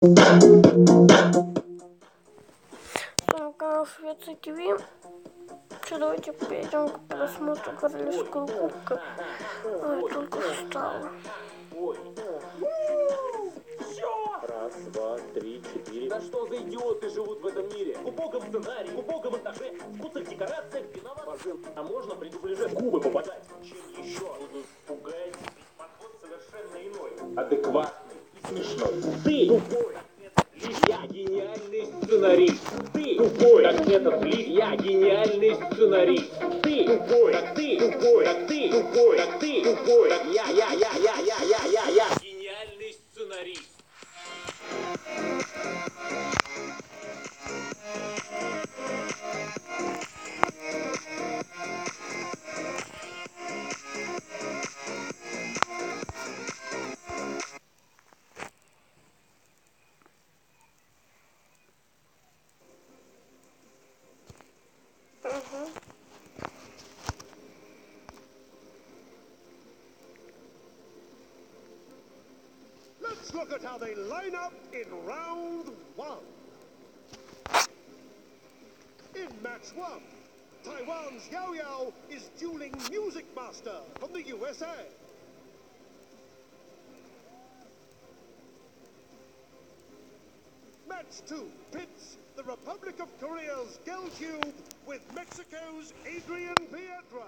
На канал Швеция ТВ. Давайте перейдем к просмотру Королевского кубка. Я только встала. Раз, два, три, четыре. Да что за идиоты живут в этом мире? В убогом сценарии, в убогом монтаже, в вкусных декорациях виноват. А можно предупреждать, в губы попадать. Чем еще будут пугать? Подход совершенно иной. Адекватный и смешной. Ты тупой. Я гениальный сценарист. Ты тупой. Как этот лист. Я гениальный сценарист. Ты тупой. Как ты тупой. Как ты тупой. Как ты тупой. Как я. Гениальный сценарист. Let's look at how they line up in round one. In match one, Taiwan's Yao Yao is dueling Music Master from the USA. Match two pits the Republic of Korea's Gel Cube with Mexico's Adrian Vietra.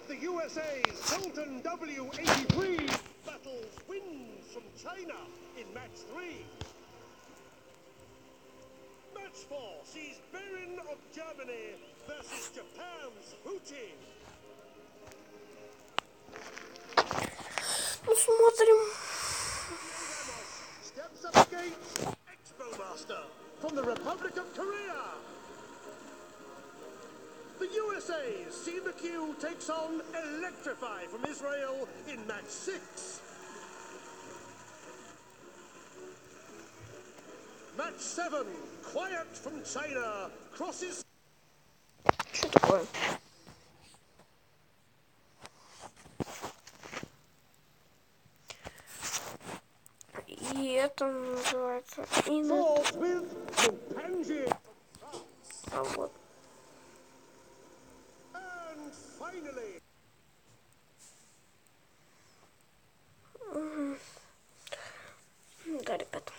The USA's Sultan W83 battles wins from China in match three. Match four sees Baron of Germany versus Japan's Putin. Посмотрим. Steps up against Expo Master from the Republic of Korea. The USA's Sima Q takes on Electrify from Israel in match six. Match seven, Quiet from China crosses. Что такое? И это называется Falls with Chimpanzee. А вот. And finally, Да, ребят.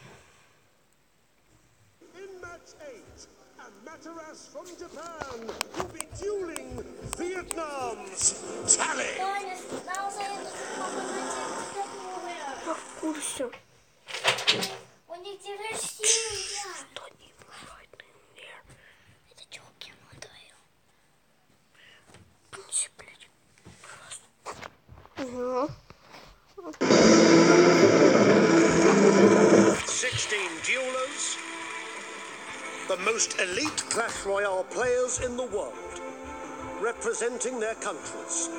in match eight, Amaterasu from Japan will be dueling Vietnam's Tally. Я в курсе. У них день рождения. Что не бывает на мне? Это чё, кем он твою? Блядь. Угу. 16 duelers, the most elite Clash Royale players in the world, representing their countries.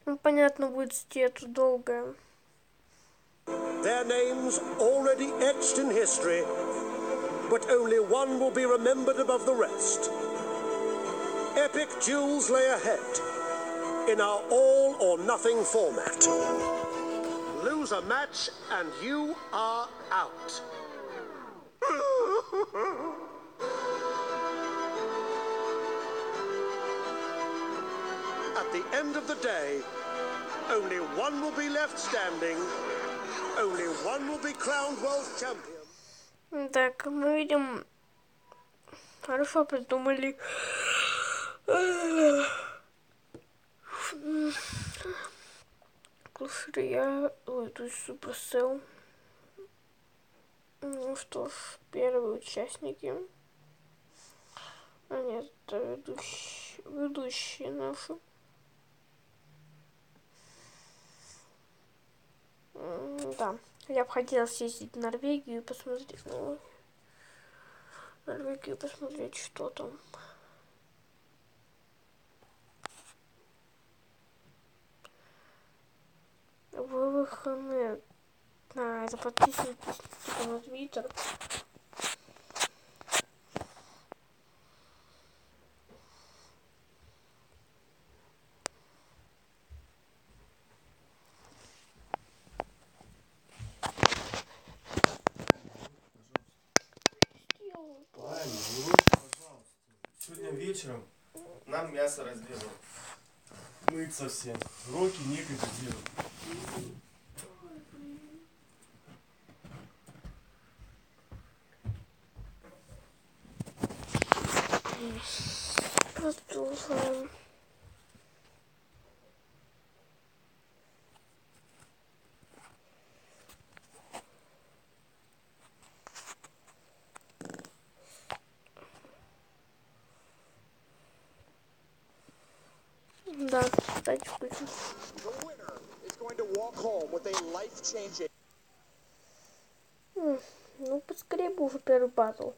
Ну, понятно, будет идти это долгое. Their names already etched in history, but only one will be remembered above the rest. Epic duels lay ahead in our all-or-nothing format. Lose a match and you are out. At the end of the day, only one will be left standing. Only one will be crowned world champion. Так, мы видим, хорошо придумали. Клушерия, ой, то есть Суперсел. Ну что ж, первые участники. А нет, это ведущие наши. Да, я бы хотела съездить в Норвегию и посмотреть, Норвегию посмотреть, что там. ВВХН. Это подписывайтесь типа на Твиттер. вечером нам мясо разрезал. Мыться всем. Руки некогда делать. Продолжаем. Да, кстати, включу. Ну, поскорее бы уже первый батл.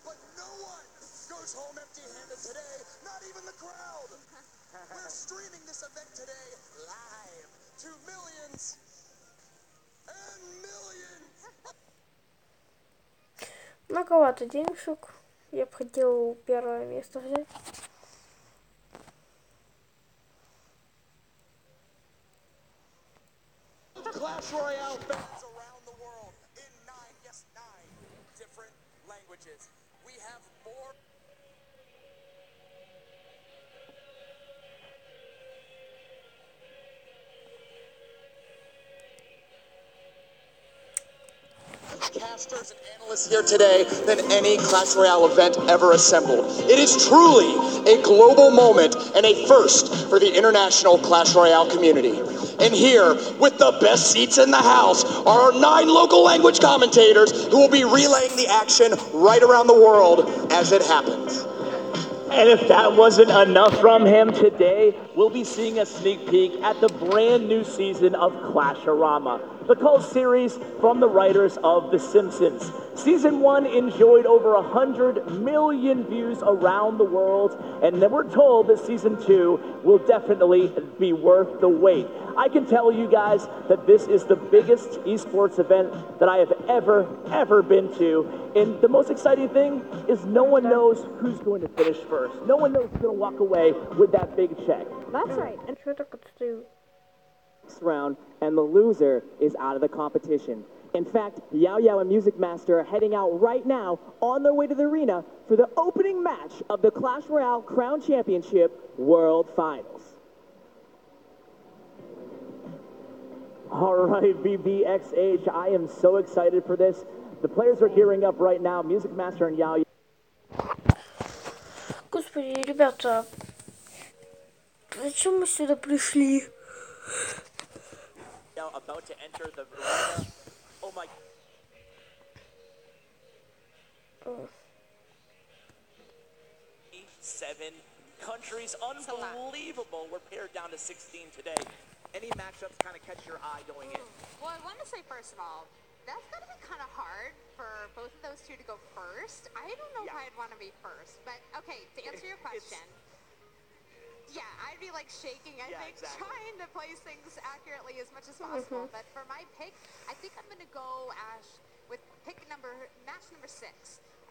But no one goes home empty-handed today, not even the crowd. We're streaming this event today live to millions and millions. Многовато денежек. Я бы хотел первое место взять. Clash Royale fans around the world in 9 different languages. We have more. Casters and analysts here today than any Clash Royale event ever assembled. It is truly a global moment and a first for the international Clash Royale community. And here, with the best seats in the house, are our 9 local language commentators who will be relaying the action right around the world as it happens. And if that wasn't enough from him today, we'll be seeing a sneak peek at the brand new season of Clash-orama, the cult series from the writers of The Simpsons. Season 1 enjoyed over 100 million views around the world, and then we're told that Season 2 will definitely be worth the wait. I can tell you guys that this is the biggest esports event that I have ever been to, and the most exciting thing is no one knows who's going to finish first. No one knows who's going to walk away with that big check. That's right. And что так отстаю? Next round, and the loser is out of the competition. In fact, Yao Yao and Music Master are heading out right now on their way to the arena for the opening match of the Clash Royale Crown Championship World Finals. All right, BBXH, I am so excited for this. The players are gearing up right now. Music Master and Yao Yao. Господи, ребята, зачем мы сюда пришли? About to enter the arena. Oh my. 7 countries, unbelievable. We're paired down to 16 today. Any matchups kind of catch your eye going in? Well, I want to say, first of all, that's got to be kind of hard for both of those two to go first. I don't know if I'd want to be first, but okay, to answer your question, yeah, I'd be like shaking, I think, exactly, trying to place things accurately as much as possible. But for my pick, I think I'm going to go, Ash, with match number 6.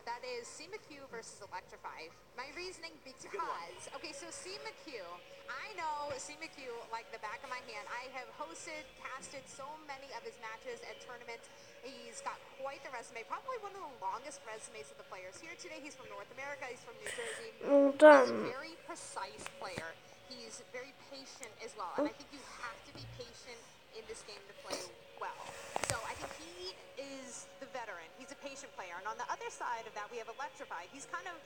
That is C McHugh versus Electrify. My reasoning because, okay, so C McHugh, I know C McHugh like the back of my hand. I have hosted, casted so many of his matches and tournaments. He's got quite the resume, probably one of the longest resumes of the players here today. He's from North America, he's from New Jersey. He's a very precise player. He's very patient as well, and I think you have to be patient in this game to play well. So I think he is the veteran. He's a patient player. And on the other side of that, we have Electrify. He's kind of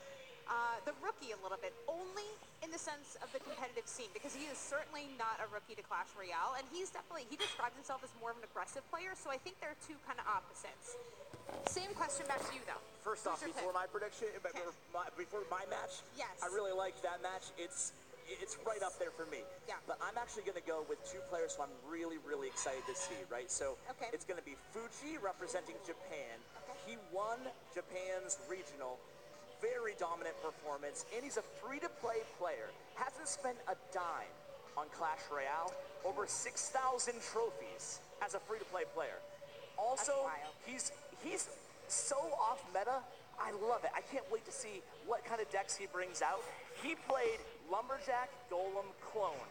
the rookie a little bit, only in the sense of the competitive scene, because he is certainly not a rookie to Clash Royale, and he describes himself as more of an aggressive player, so I think they're two kind of opposites. Same question back to you, though. First off, before my prediction, before my match, yes, I really like that match. It's right up there for me. Yeah. But I'm actually going to go with 2 players who I'm really excited to see, right? So it's going to be Fuji representing Japan. He won Japan's regional. Very dominant performance, and he's a free-to-play player. Hasn't spent a dime on Clash Royale. Over 6,000 trophies as a free-to-play player. Also, he's so off meta. I love it. I can't wait to see what kind of decks he brings out. He played Lumberjack Golem Clone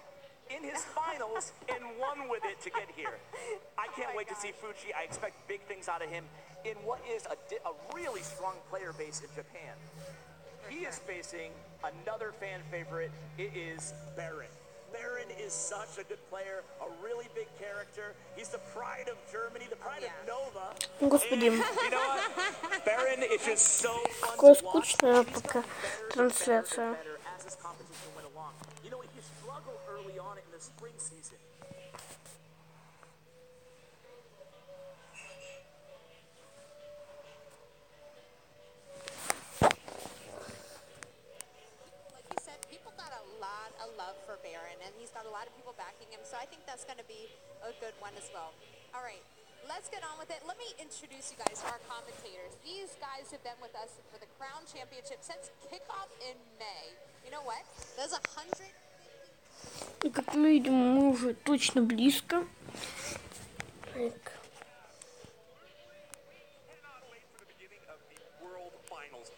in his finals and won with it to get here. I can't wait to see Fuchi. I expect big things out of him in what is a really strong player base in Japan. He is facing another fan favorite. It is Baron. Baron is such a good player, a really big character. He's the pride of Germany, the pride of Nova. Господи, You know what? Baron is just so fun какая to watch. скучная пока трансляция. As this competition went along. You know, he struggled early on in the spring season. Like you said, people got a lot of love for Baron, and he's got a lot of people backing him, so I think that's going to be a good one as well. All right, let's get on with it. Let me introduce you guys to our commentators. These guys have been with us for the Crown Championship since kickoff in May. You know what? There's 100... И как мы видим, мы уже точно близко. Так.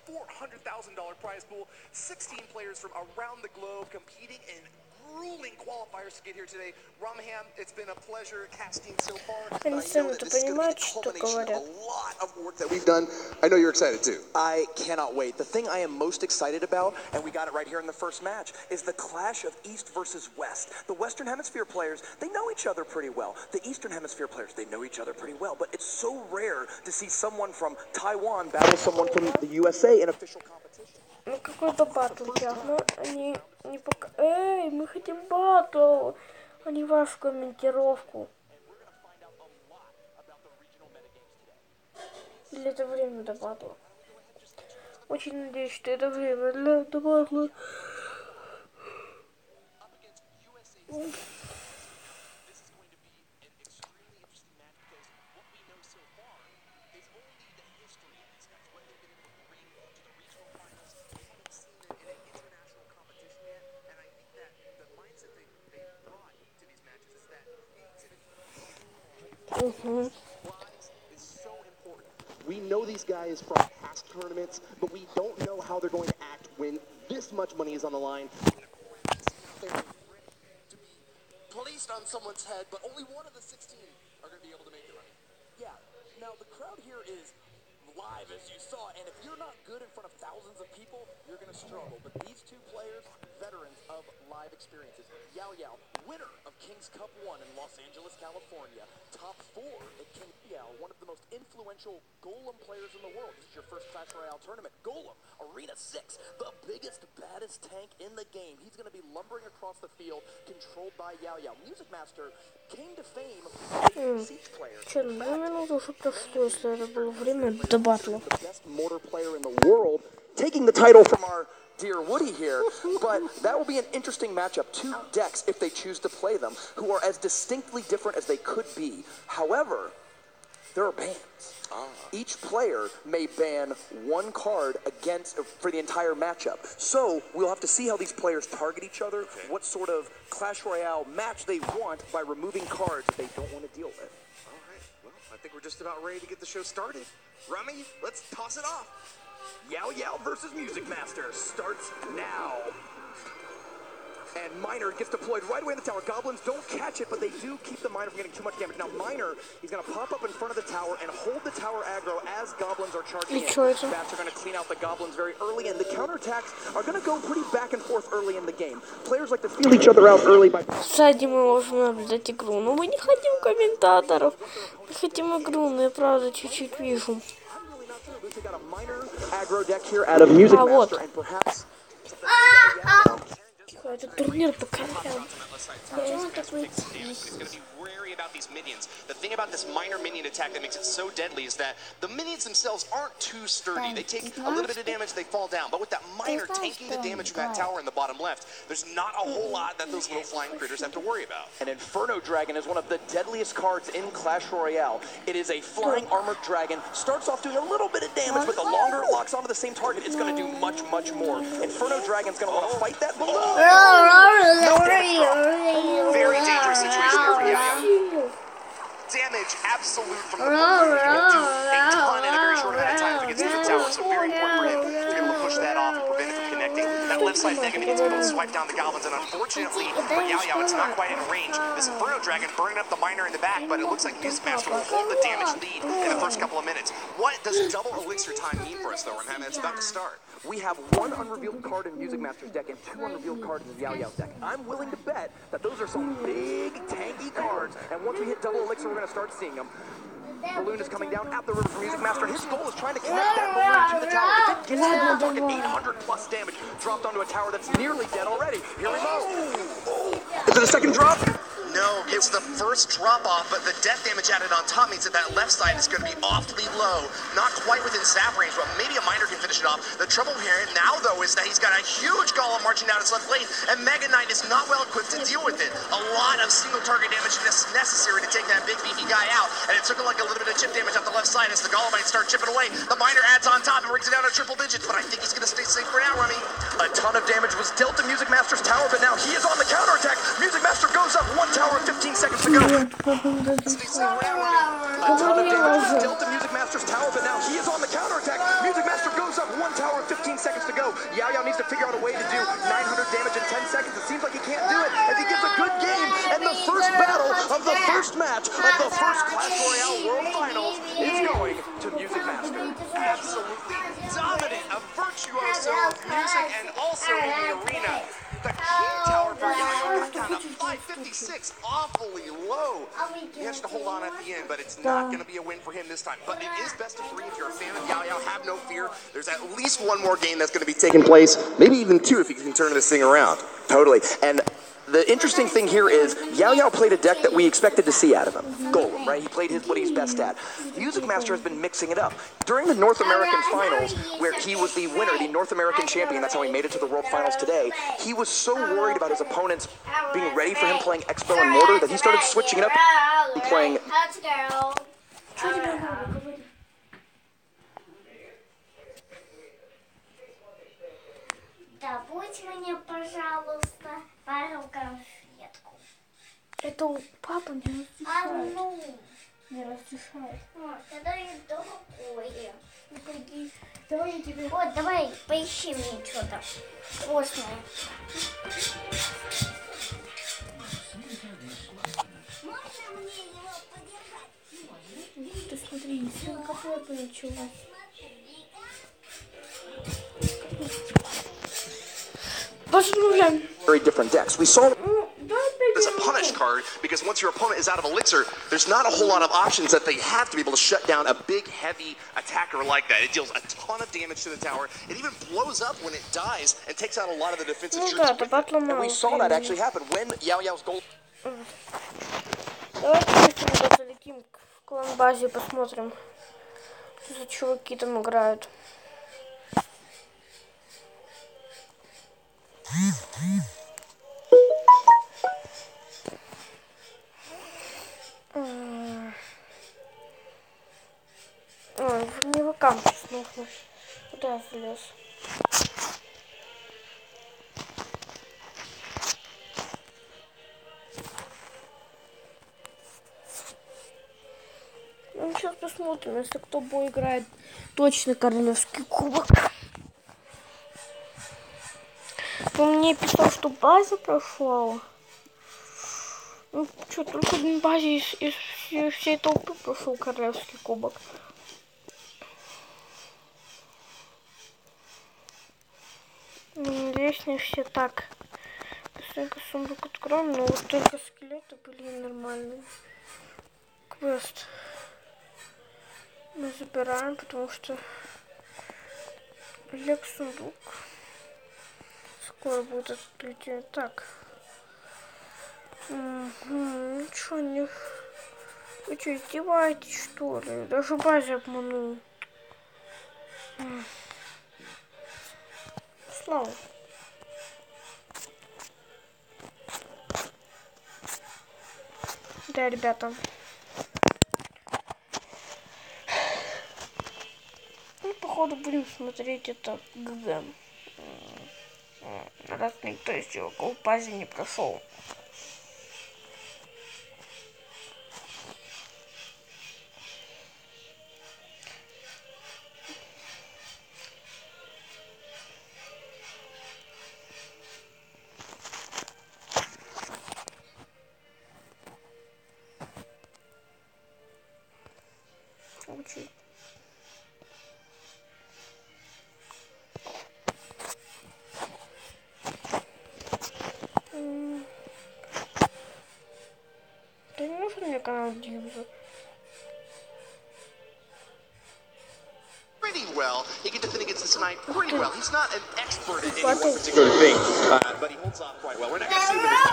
$400,000 prize pool, 16 players from around the globe competing in grueling qualifiers to get here today. Ramham, it's been a pleasure casting so far. Они сами-то понимают, что говорят. A lot of work that we've done. I know you're excited too. I cannot wait. The thing I am most excited about, and we got it right here in the first match, is the clash of East versus West. The Western Hemisphere players, they know each other pretty well. The Eastern Hemisphere players, they know each other pretty well. But it's so rare to see someone from Taiwan battle someone from the USA in official competition. Ну какой-то батл явно. Они не пока... Эй, мы хотим батл, а не вашу комментировку. Или это время до батла? Очень надеюсь, что это время для батла. We know these guys from past tournaments, but we don't know how they're going to act when this much money is on the line. They're ready to be placed on someone's head, but only one of the 16 are going to be able to make it right. Yeah, now the crowd here is live, as you saw, and if you're not good in front of thousands of people, you're going to struggle. But these two players, veterans of live experiences. Yao Yao, winner of King's Cup 1 in Los Angeles, California. Top 4 at King Yao, one of the most influential Golem players in the world. This is your first Clash Royale tournament. Golem, Arena 6, the biggest, baddest tank in the game. He's going to be lumbering across the field, controlled by Yao Yao. Music Master came to fame as a Siege player. Че, 2 минуты уже прошло, если это было время до батла. The best mortar player in the world, taking the title from our dear Woody here, but that will be an interesting matchup. Two decks, if they choose to play them, who are as distinctly different as they could be. However, there are bans. Each player may ban one card for the entire matchup. So we'll have to see how these players target each other, what sort of Clash Royale match they want by removing cards that they don't want to deal with. All right, well, I think we're just about ready to get the show started. Rami, let's toss it off. Yao Yao versus Music Master starts now. And Miner gets deployed right away in the tower. Goblins don't catch it, but they do keep the Miner from getting too much damage. Now Miner, he's going to pop up in front of the tower and hold the tower aggro as Goblins are charging in. Bats are going to clean out the Goblins very early, and the counterattacks are going to go pretty back and forth early in the game. Players like to feel each other out early by... Сзади мы можем наблюдать игру, но мы не хотим комментаторов. Мы хотим игру, но я правда чуть-чуть вижу. А вот. Это турнир по королям. About these minions. The thing about this minor minion attack that makes it so deadly is that the minions themselves aren't too sturdy. They take a little bit of damage, they fall down. But with that miner taking the damage from that tower in the bottom left, there's not a whole lot that those little flying critters have to worry about. An Inferno Dragon is one of the deadliest cards in Clash Royale. It is a flying armored dragon. Starts off doing a little bit of damage, but the longer it locks onto the same target, it's going to do much, much more. Inferno Dragon's going to want to fight that balloon. Very dangerous situation here for Yao. Damage absolute from the balloon. He can do a ton in a very short amount of time if he gets to the tower, so very important for him to be able to push that off and prevent it from connecting. That left side Mega Minions able to swipe down the Goblins, and unfortunately for Yao Yao, it's not quite in range. This Inferno Dragon burning up the Miner in the back, but it looks like Music Master will hold the damage lead in the first couple of minutes. What does double elixir time mean for us, though, Remham? It's about to start. We have one unrevealed card in Music Master's deck and two unrevealed cards in Yao Yao's deck. I'm willing to bet that those are some big, tanky cards, and once we hit double elixir, we're going to start seeing them. Balloon is coming down at the river for Music Master. His goal is trying to connect that balloon to the tower. If it gets there, we're talking 800 plus damage dropped onto a tower that's nearly dead already. Here we go. Is it a second drop? No, it's the first drop-off, but the death damage added on top means that that left side is going to be awfully low. Not quite within zap range, but maybe a Miner can finish it off. The trouble here now, though, is that he's got a huge Golem marching down his left lane, and Mega Knight is not well equipped to deal with it. A lot of single target damage is necessary to take that big beefy guy out, and it took him like a little bit of chip damage off the left side as the Golem might start chipping away. The Miner adds on top and brings it down to triple digits, but I think he's going to stay safe for now, Rummy. A ton of damage was dealt to Music Master's tower, but now he is on the counterattack. Music Master goes up one tower in 15 seconds to go. A ton of damage was dealt to Music Master's tower, but now he is on the counterattack. Music Master goes up one tower in 15 seconds to go. Yao Yao needs to figure out a way to do 900 damage in 10 seconds. It seems like he can't do it as he gives a good game. And the first battle of the first match of the first Clash Royale World Finals is going to Music Master. Absolutely dominant, a virtuoso of music and also in the arena. The key tower for Yao got down to 556, awfully low. He has to hold on at the end, but it's not going to be a win for him this time. But it is best of 3 if you're a fan of Yao Yao. Have no fear. There's at least one more game that's going to be taking place, maybe even 2 if he can turn this thing around. Totally. And the interesting thing here is Yao Yao played a deck that we expected to see out of him. Golem, right? He played what he's best at. Music Master has been mixing it up. During the North American Finals, where he was the winner, the North American champion, that's how he made it to the World Finals today, he was so worried about his opponents being ready for him playing Expo and Mortar that he started switching it up and playing... Добудь мне, пожалуйста, пару конфетку. Это у папы не разрешает. Одну. Не разрешает. Тогда и другое. Давай я тебе... Вот, давай, поищи мне что-то вкусное. Можно мне его подержать? Ты смотри, синкопой получилось. Very different decks. We saw... It's a punish card because once your opponent is out of elixir, there's not a whole lot of options that they have to be able to shut down a big, heavy attacker like that. It deals a ton of damage to the tower. It even blows up when it dies and takes out a lot of the defensive troops. And we saw that actually happen when Yao Yao's gold... Давайте мы залетим в клан-базе и посмотрим, что за чуваки там играют. Не в кампус нужно. Куда я залез? Ну, сейчас посмотрим, если кто бой играет точно королевский кубок. Он мне писал, что база прошла. Ну что, только в базе из всей толпы прошел королевский кубок. Надеюсь, не все так. Быстренько сундук откроем, но вот только скелеты были нормальные. Квест мы забираем, потому что лег сундук. Скоро будет открытие. Так. Ничего не... Вы что, издеваетесь, что ли? Даже базе обманул. Слава. Да, ребята. Ну, походу, будем смотреть это ГГ. Раз никто из чуваков в базе не прошел. He's not an expert at any one particular thing, but he holds off quite well. We're not going to see him in his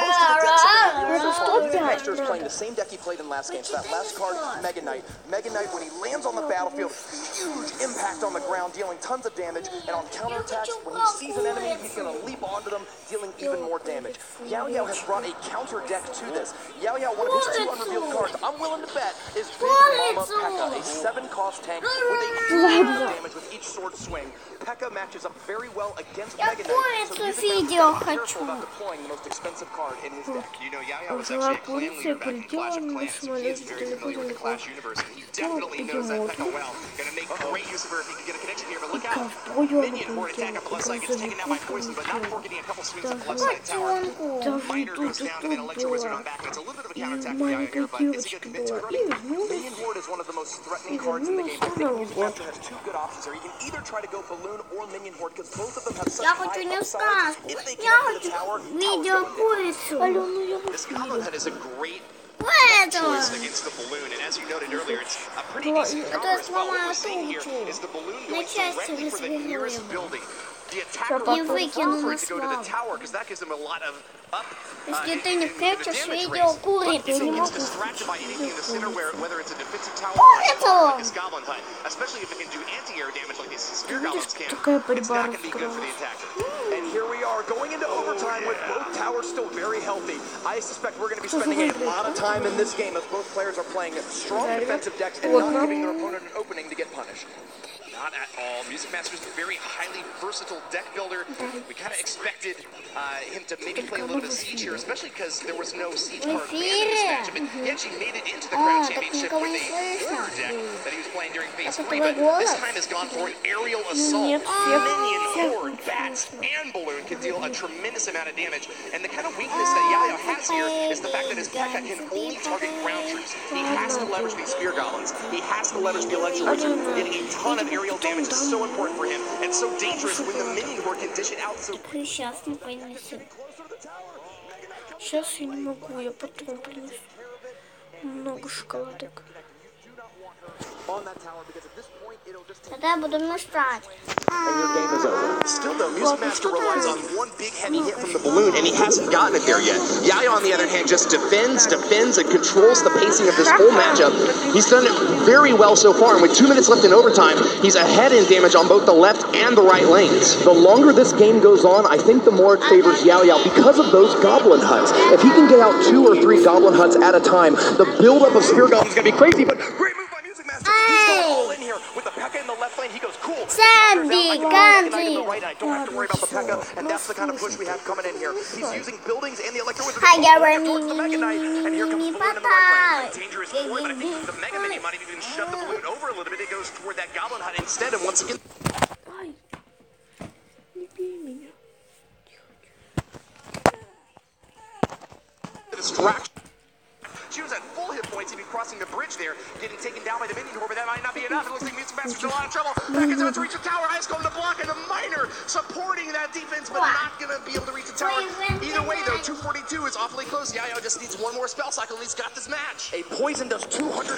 Most of the decks that we're so far, Music Master is playing the same deck he played in last game. So that last card, Mega Knight. Mega Knight, when he lands on the battlefield, huge impact on the ground, dealing tons of damage. And on counterattacks, when he sees an enemy, he's going to leap onto them, dealing even more damage. Yao Yao has brought a counter deck to this. Yao Yao, one of his 2 unrevealed cards, I'm willing to bet, is Big Mama P.E.K.K.A, a 7-cost tank with a huge amount of damage with each sword swing. P.E.K.K.A matches up very well against Mega Knight, so Music Master is careful about deploying the most expensive card in his deck. You know, Yao Yao was actually a clan leader back in Clash of Clans, so he is very familiar with the Clash universe, and he definitely knows that P.E.K.A well. Gonna make great use of her if he can get a connection here, but look out! Minion Horde attack up the left side gets taken down by Poison, but not before getting a couple swings up the left side tower. Miner goes down, and then Electro Wizard on back. It's a little bit of a counterattack for Yao Yao here, but is he gonna commit to it? Minion Horde is one of the most threatening cards in the game. I think Music Master has 2 good options here. He can either try to go Balloon or Minion Horde, because both of them have such high upsides. If they connect to the tower, This Goblin Hut is a great choice against the balloon, and as you noted earlier, it's a pretty decent counter as well. What we're seeing here is the balloon going directly for the nearest building. The attacker will prefer to go to the tower because that gives him a lot of up. Если ты не прячешь видео, курит, я не могу. Distracted by anything in the center, whether it's a defensive tower or this Goblin Hut, especially if it can do anti-air damage like these Spear Goblins can. It's not going to be good for the attacker. And here we are going into overtime with both towers still very healthy. I suspect we're going to be spending a lot of time in this game as both players are playing strong defensive decks and not giving their opponent an opening to get punished. Not at all. Music Master's a very highly versatile deck builder. We kind of expected him to maybe play a little bit of Siege here, especially because there was no Siege card banned in this matchup. And he actually made it into the Crown Championship with a Warrior deck that he was playing during Phase 3, but this time has gone for an aerial assault. Minion, Horde, Bats, and Balloon can deal a tremendous amount of damage. And the kind of weakness that Yao Yao has here is the fact that his P.E.K.K.A can only target ground troops. He has to leverage these Spear Goblins. He has to leverage the Electro Wizard. Getting a ton of aerial damage is so important for him and so dangerous when the Minion Horde can dish it out so... Сейчас не принесу. Сейчас я не могу, я потом принесу. Много шоколадок. Тогда буду мешать. Still though, Music Master relies on one big heavy hit from the balloon, and he hasn't gotten it there yet. Yao Yao, on the other hand, just defends, and controls the pacing of this whole matchup. He's done it very well so far, and with 2 minutes left in overtime, he's ahead in damage on both the left and the right lanes. The longer this game goes on, I think the more it favors Yao Yao because of those Goblin Huts. If he can get out 2 or 3 Goblin Huts at a time, the buildup of Spear Goblins is going to be crazy, but great move by Music Master. He's going all in here with the P.E.K.K.A in the left lane. He goes, cool. Sandy, Gandhi. I don't have to worry about the P.E.K.K.A, and that's the kind of push we have coming in here. He's using buildings and the Electro Wizard towards the Mega Knight, and here comes the balloon in the right lane. Dangerous forward, but I think the Mega Minion might even shove the balloon over a little bit. It goes toward that Goblin Hut instead, and once again... The distraction. She was at full hit points, even crossing the bridge there, getting taken down by the Minion Horde, but that might not be enough. It looks like Music Master's in a lot of trouble. P.E.K.K.A's about to reach the tower. Ice going to block, and the Miner supporting that defense, but not going to be able to reach the tower. Either way, though, 242 is awfully close. Yao Yao just needs one more spell cycle, and he's got this match. A poison does 240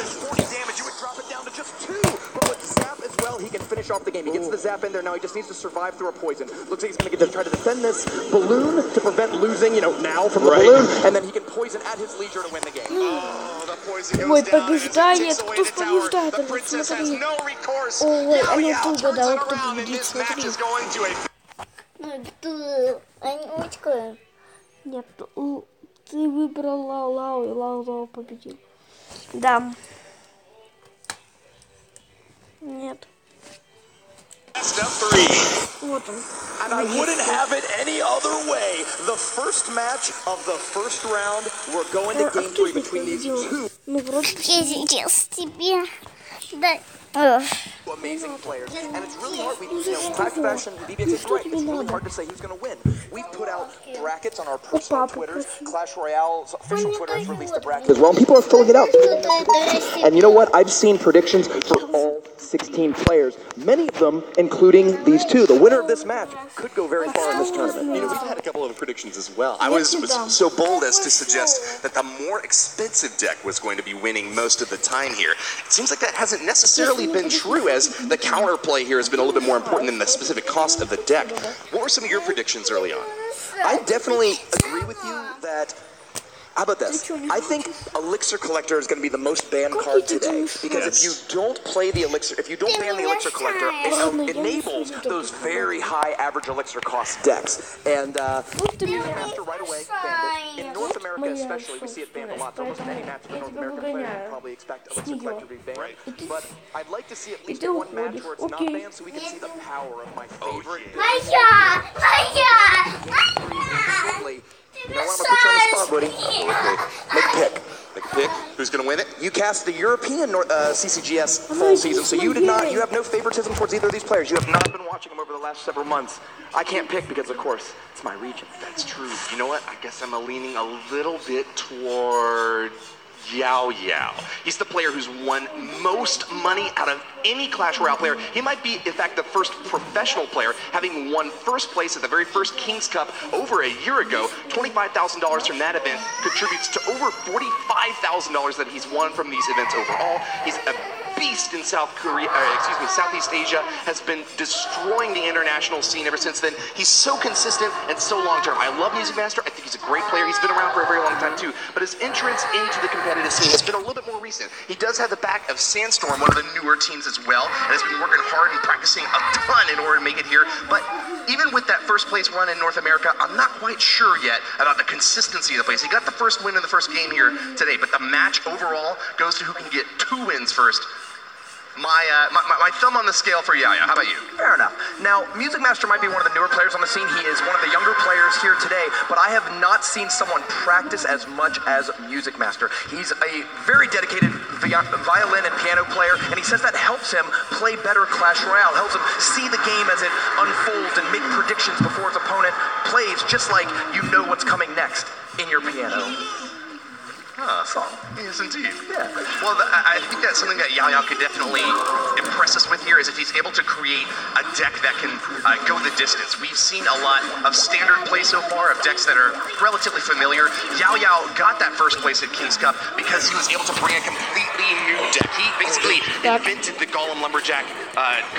damage. You would drop it down to just 2. But with zap as well, he can finish off the game. He gets the zap in there. Now he just needs to survive through a poison. Looks like he's going to get to try to defend this balloon to prevent losing, now from the balloon, and then he can poison at his leisure to win the game. Ой, побеждает. Кто ж побеждает? Смотри. Ой, они тут угадал, кто победит. Смотри. Анечка. Нет, ты выбрала Лау, и Лау победил. Да. Нет. Вот он. And I wouldn't have it any other way. The first match of the first round, we're going to game 3 between these 2 amazing players. And it's really hard. Crack Fashion, BBX is right. It's really hard to say who's going to win. We've put out brackets on our personal Twitters. Clash Royale's official Twitter has released the bracket as well. And people are filling it out. And you know what? I've seen predictions for all 16 players, many of them including these two. The winner of this match could go very far in this tournament. You know, we've had a couple of predictions as well. I was so bold as to suggest that the more expensive deck was going to be winning most of the time here. It seems like that hasn't necessarily been true, as the counterplay here has been a little bit more important than the specific cost of the deck. What were some of your predictions early on? I definitely agree with you that. How about this? I think Elixir Collector is going to be the most banned card today, because if you don't play the Elixir, if you don't ban the Elixir Collector, it enables those very high average Elixir cost decks. And Music Master right away banned it. In North America especially, we see it banned a lot. Almost any match of a North American player would probably expect Elixir Collector to be banned. But I'd like to see at least one match where it's not banned, so we can see the power of my favorite. You know what, I'm going to put you on the spot, buddy. Make a pick. Make a pick. Who's going to win it? You cast the European CCGS fall season, so you have no favoritism towards either of these players. You have not been watching them over the last several months. I can't pick because, of course, it's my region. That's true. You know what? I guess I'm leaning a little bit toward Yao Yao. He's the player who's won most money out of any Clash Royale player. He might be, in fact, the first professional player, having won first place at the very first King's Cup over a year ago. $25,000 from that event contributes to over $45,000 that he's won from these events overall. He's a beast in Southeast Asia, has been destroying the international scene ever since then. He's so consistent and so long-term. I love Music Master. I think he's a great player. He's been around for a very long time, too. But his entrance into the competitive scene has been a little bit more recent. He does have the back of Sandstorm, one of the newer teams as well, and has been working hard and practicing a ton in order to make it here. But even with that first place run in North America, I'm not quite sure yet about the consistency of the place. He got the first win in the first game here today, but the match overall goes to who can get 2 wins first. My thumb on the scale for Yaya. How about you? Fair enough. Now, Music Master might be one of the newer players on the scene. He is one of the younger players here today, but I have not seen someone practice as much as Music Master. He's a very dedicated violin and piano player, and he says that helps him play better Clash Royale, helps him see the game as it unfolds and make predictions before his opponent plays, just like you know what's coming next in your piano. Song. Yes, indeed. Yeah. Well, I think that's something that Yao Yao could definitely impress us with here, is if he's able to create a deck that can go the distance. We've seen a lot of standard play so far, of decks that are relatively familiar. Yao Yao got that first place at King's Cup because he was able to bring a completely new deck. He basically invented the Golem Lumberjack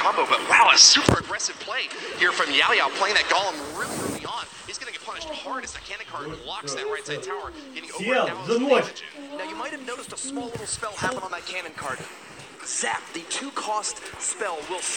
combo, but wow, a super aggressive play here from Yao Yao, playing that Golem really early on. He's going to get punished hard as that cannon card blocks that right side tower, getting over damage. Now, you might have noticed a small little spell happen on that cannon card. Zap, the 2-cost spell, will